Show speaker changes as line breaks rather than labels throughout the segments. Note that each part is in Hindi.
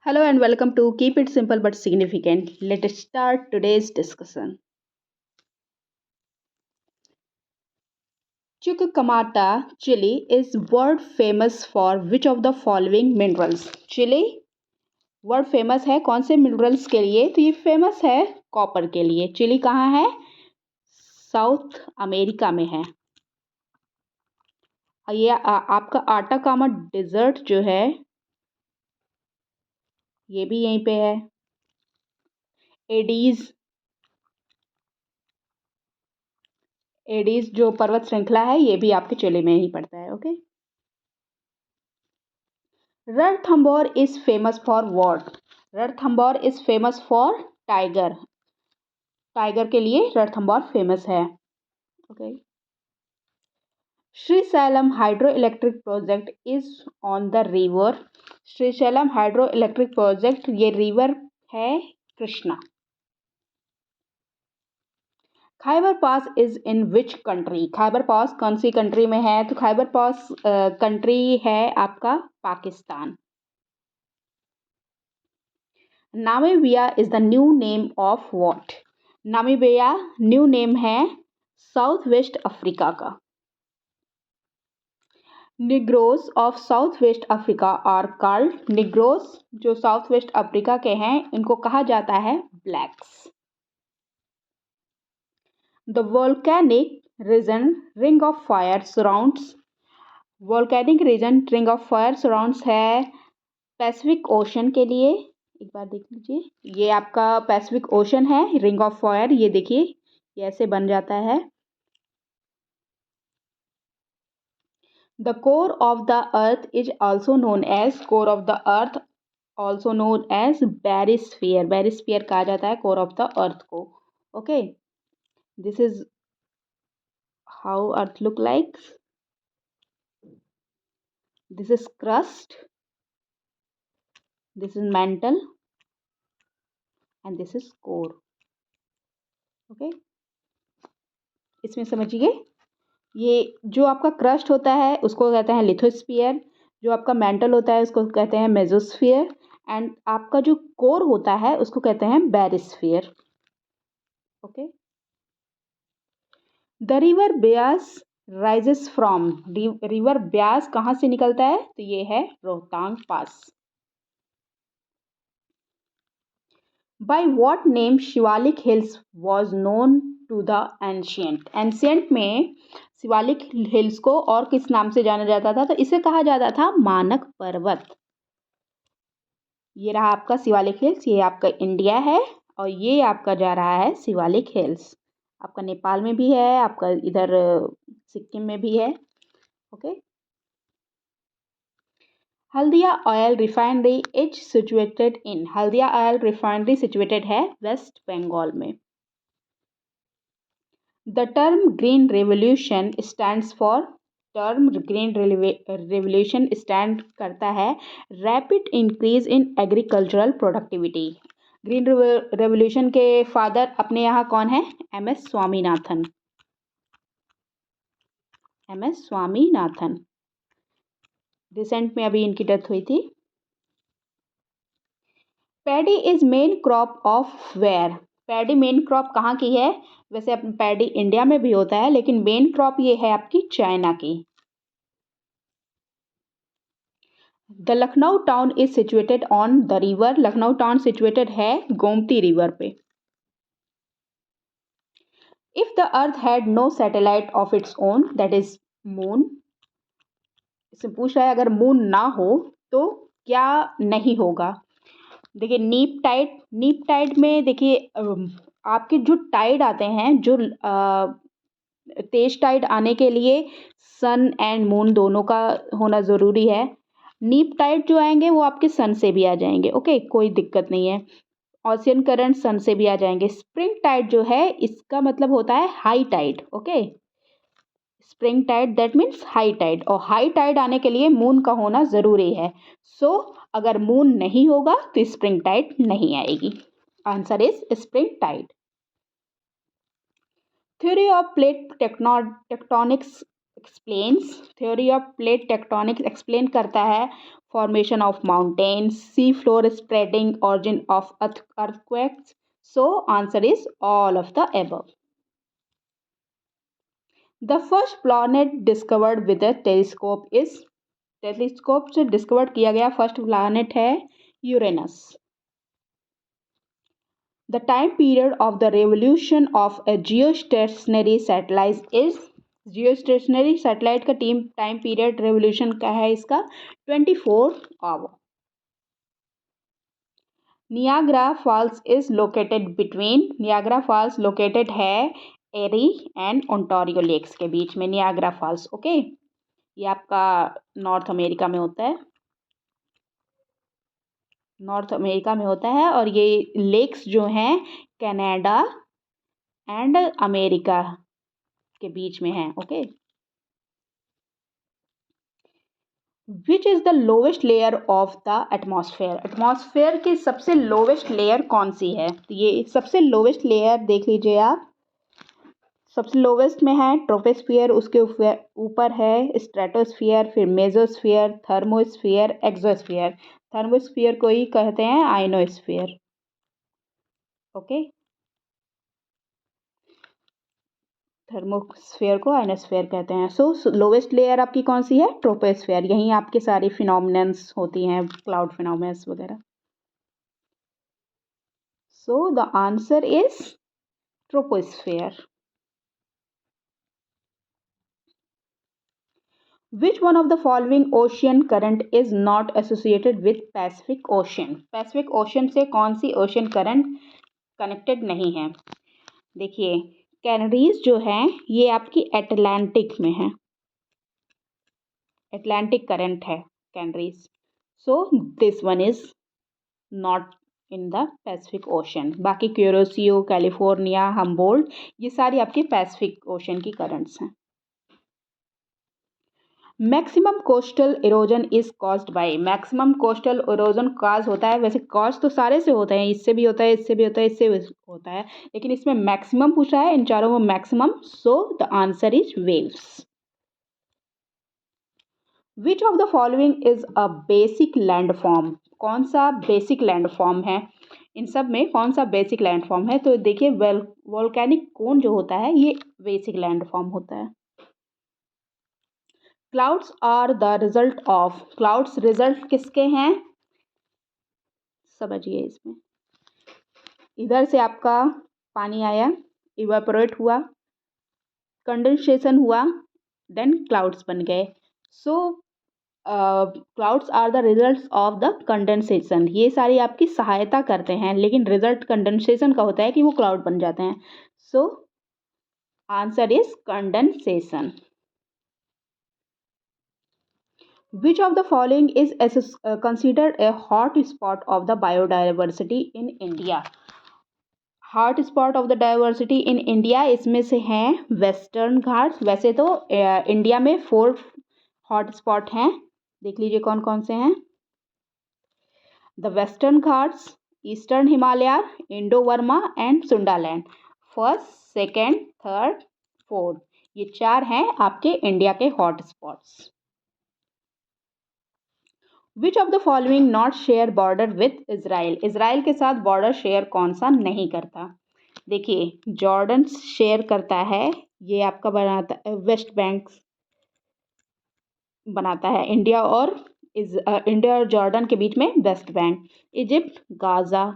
Hello and welcome to Keep It Simple but Significant. Let us start today's discussion. Chuquicamata, Chile is world famous for which of the following minerals? Chile world famous है कौन से मिनरल्स के लिए? तो ये फेमस है कॉपर के लिए। चिली कहाँ है? साउथ अमेरिका में है। ये आपका आटाकामा डिजर्ट जो है ये भी यहीं पे है। एडीज जो पर्वत श्रृंखला है ये भी आपके चिली में ही पड़ता है। Okay. Ranthambore is famous for what? Ranthambore is famous for tiger. Tiger के लिए रणथंबोर फेमस है। Okay. Srisailam hydro electric project is on the river. Srisailam hydro electric project ये रिवर है Krishna. Khyber pass is in which country? Khyber pass कौन सी कंट्री में है? तो खैबर पास कंट्री है आपका Pakistan. Namibia is the new name of what? Namibia new name है साउथ वेस्ट अफ्रीका का। Negroes of South West Africa are called. Negroes जो साउथ वेस्ट अफ्रीका के हैं इनको कहा जाता है blacks. The volcanic region ring of fire surrounds. Volcanic region ring of fire surrounds है पैसिफिक ओशन के लिए। एक बार देख लीजिए ये आपका पैसिफिक ओशन है। रिंग ऑफ फायर ये देखिए ये ऐसे बन जाता है। The core of the earth is also known as core of the earth also known as barysphere. Barysphere कहा जाता है कोर ऑफ द अर्थ को। Okay. This is how earth look like. This is crust, this is mantle and this is core. Okay. इसमें समझिए ये जो आपका क्रस्ट होता है उसको कहते हैं लिथोस्फीयर। जो आपका मेंटल होता है उसको कहते हैं मेसोस्फीयर एंड आपका जो कोर होता है उसको कहते हैं barysphere. Okay. The river Beas rises from. River Beas कहाँ से निकलता है? तो ये है Rohtang pass. By what name Shivalik hills was known to the ancient? Ancient में शिवालिक हिल्स को और किस नाम से जाना जाता था? तो इसे कहा जाता था मानक पर्वत। ये रहा आपका शिवालिक हिल्स। ये आपका इंडिया है और ये आपका जा रहा है शिवालिक हिल्स। आपका नेपाल में भी है, आपका इधर सिक्किम में भी है। Okay. Haldia oil refinery is situated in. Haldia oil refinery situated है वेस्ट बंगाल में। The term green revolution stands for. Term green revolution stand करता है rapid increase in agricultural productivity. Green revolution के फादर अपने यहाँ कौन है? M S. Swaminathan. M S. Swaminathan recent में अभी इनकी डेथ हुई थी। Paddy is main crop of where. Paddy main crop कहाँ की है? वैसे पैडी इंडिया में भी होता है लेकिन मेन क्रॉप ये है आपकी चाइना की। The Lucknow town is situated on the river. Lucknow town situated है गोमती रिवर पे। If the earth had no satellite of its own that is moon. इससे पूछ रहा है अगर मून ना हो तो क्या नहीं होगा? देखिए नीप टाइड में देखिए आपके जो टाइड आते हैं जो तेज टाइड आने के लिए सन एंड मून दोनों का होना ज़रूरी है। नीप टाइड जो आएंगे वो आपके सन से भी आ जाएंगे। ओके, कोई दिक्कत नहीं है। ओशियन करंट सन से भी आ जाएंगे। स्प्रिंग टाइड जो है इसका मतलब होता है high tide. Okay, spring tide that means high tide और हाई टाइड आने के लिए मून का होना ज़रूरी है। सो अगर मून नहीं होगा तो स्प्रिंग टाइड नहीं आएगी। Answer is spring tide. Theory of plate tectonics explains, theory of plate tectonics explain करता है formation of mountains, sea floor spreading, origin of earthquakes. So answer is all of the above. The first planet discovered with a telescope is, telescope से डिस्कवर किया गया फर्स्ट प्लैनेट है Uranus. The time period of the revolution of a geostationary satellite is, geostationary satellite का टाइम पीरियड रेवोल्यूशन का है इसका 24 hour. Niagara Falls is located between, Niagara Falls located है एरी एंड ओंटारियो लेक्स के बीच में नियाग्रा फॉल्स. ओके, ये आपका नॉर्थ अमेरिका में होता है, नॉर्थ अमेरिका में होता है. और ये लेक्स जो हैं कनाडा एंड अमेरिका के बीच में हैं. Okay, which is the lowest layer of the atmosphere, atmosphere की सबसे लोवेस्ट लेयर कौन सी है? तो ये सबसे लोवेस्ट लेयर देख लीजिए आप, सबसे लोवेस्ट में है ट्रोपोस्फियर, उसके ऊपर है स्ट्रेटोस्फियर, फिर मेसोस्फियर, थर्मोस्फियर, एक्सोस्फियर. थर्मोस्फियर को ही कहते हैं आयनोस्फियर. ओके, थर्मोस्फेयर को आयनोस्फेयर कहते हैं. सो लोवेस्ट लेयर आपकी कौन सी है? ट्रोपोस्फेयर. यहीं आपके सारी फिनोमिनन्स होती हैं, क्लाउड फिनोमिनन्स वगैरह. सो the answer is troposphere. Which one of the following ocean current is not associated with Pacific Ocean? Pacific Ocean से कौन सी ocean current कनेक्टेड नहीं है? देखिए, कैनरीज जो हैं ये आपकी एटलांटिक में है, एटलांटिक करंट है कैनरीज. So this one is not in the Pacific ocean. बाकी क्यूरोसियो, कैलिफोर्निया, हम्बोल्ट, ये सारी आपकी पैसिफिक ओशन की करंट्स हैं. Maximum coastal erosion is caused by, maximum coastal erosion cause होता है, वैसे कॉज तो सारे से होते हैं, इससे भी होता है, इससे भी होता है, इससे भी होता है, लेकिन इसमें मैक्सिमम पूछा है, इन चारों में maximum. So the answer is waves. Which of the following is a basic landform, कौन सा बेसिक लैंडफॉर्म है? इन सब में कौन सा बेसिक लैंडफॉर्म है? तो देखिए, वोल्केनिक कोन जो होता है ये बेसिक लैंडफॉर्म होता है. Clouds are the result of, clouds result किसके हैं? समझिए, इसमें इधर से आपका पानी आया, इवेपोरेट हुआ, कंडेंसेशन हुआ, देन क्लाउड्स बन गए. So clouds are the results of the condensation. ये सारी आपकी सहायता करते हैं, लेकिन रिजल्ट कंडेंसेशन का होता है कि वो क्लाउड बन जाते हैं. सो answer is condensation. Which of the following is considered a hot spot of the biodiversity in India? Hot spot of the diversity in India, इसमें से हैं वेस्टर्न घाट्स. वैसे तो इंडिया में 4 हॉट स्पॉट हैं, देख लीजिए कौन कौन से हैं. The western Ghats, eastern Himalaya, Indo Verma and Sundaland. First, second, third, fourth, ये 4 हैं आपके इंडिया के hot spots. Which of the following not share border with Israel, Israel के साथ बॉर्डर शेयर कौन सा नहीं करता? देखिए, जॉर्डन शेयर करता है, ये आपका बनाता है वेस्ट बैंक बनाता है इंडिया और इंडिया और जॉर्डन के बीच में West Bank. Egypt, Gaza,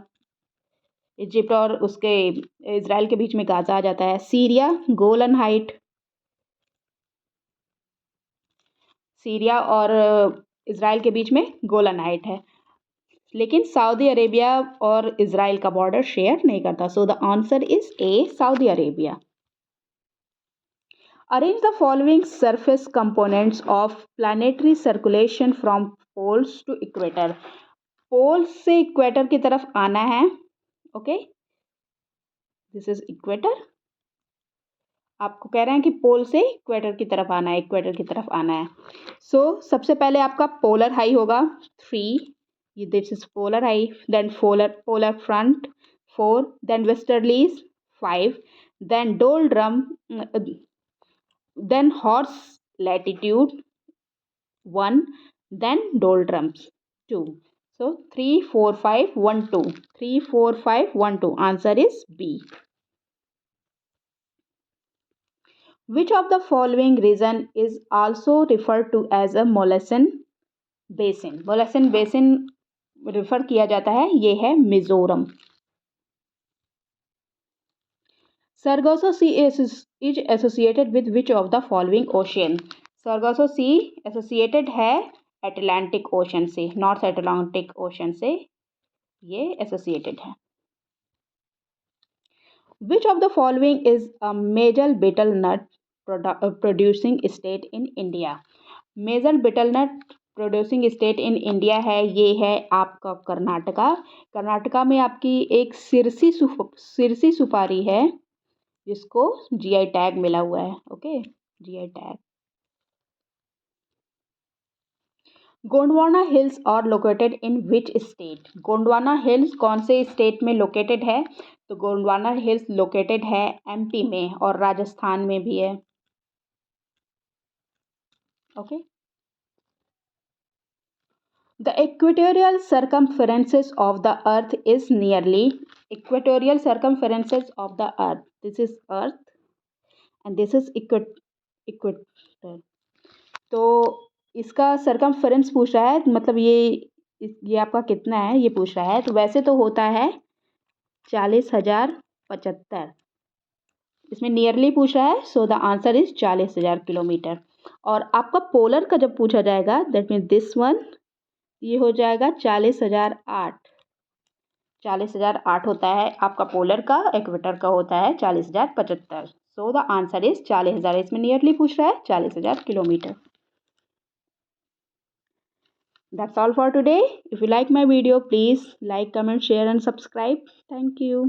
Egypt और उसके इज़राइल के बीच में गाज़ा आ जाता है. सीरिया, गोलन हाइट, सीरिया और इज़राइल के बीच में गोलन हाइट है, लेकिन सऊदी अरेबिया और इज़राइल का बॉर्डर शेयर नहीं करता. So the answer is A, Saudi Arabia. Arrange the following surface components of planetary circulation from poles to equator. Pole से इक्वेटर की तरफ आना है. Okay, this is equator. आपको कह रहे हैं कि पोल से इक्वेटर की तरफ आना है, इक्वेटर की तरफ आना है. सो सबसे पहले आपका पोलर हाई होगा 3, this is polar high, then polar front 4, then westerlies 5, then doldrum, then horse latitude 1, then doldrums 2. So 3, 4, 5, 1, 2. 3, 4, 5, 1, 2. Answer is B. Which of the following region is also referred to as a Molassen Basin? Molassen Basin refer किया जाता है, ये है Mizoram. Sargasso Sea is associated with which of the following ocean? Sargasso Sea associated है Atlantic Ocean से, North Atlantic Ocean से ये associated है. Which of the following is a major betel nut producing state in India? Major betel nut producing state in India है, ये है आपका कर्नाटका. कर्नाटका में आपकी एक सिरसी सुपारी है जिसको जीआई टैग मिला हुआ है. Okay, GI tag. Gondwana hills are located in which state? Gondwana hills कौन से स्टेट में लोकेटेड है? तो गोंडवाना हिल्स लोकेटेड है एमपी में और राजस्थान में भी है. Okay. The equatorial circumferences of the earth is nearly equatorial circumferences of the earth. This is earth and this is equator. तो इसका circumference पूछ रहा है, मतलब ये आपका कितना है ये पूछ रहा है. तो वैसे तो होता है 40,075. इसमें नियरली पूछ रहा है, सो द आंसर इज 40,000 किलोमीटर. और आपका पोलर का जब पूछा जाएगा, दैट मीन दिस वन, ये हो जाएगा 40,008. 40,008 होता है आपका पोलर का, इक्वेटर का होता है 40,075. सो द आंसर इज 40,000. इसमें नियरली पूछ रहा है 40,000 kilometre. That's all for today. If you like my video, please like, comment, share and subscribe. Thank you.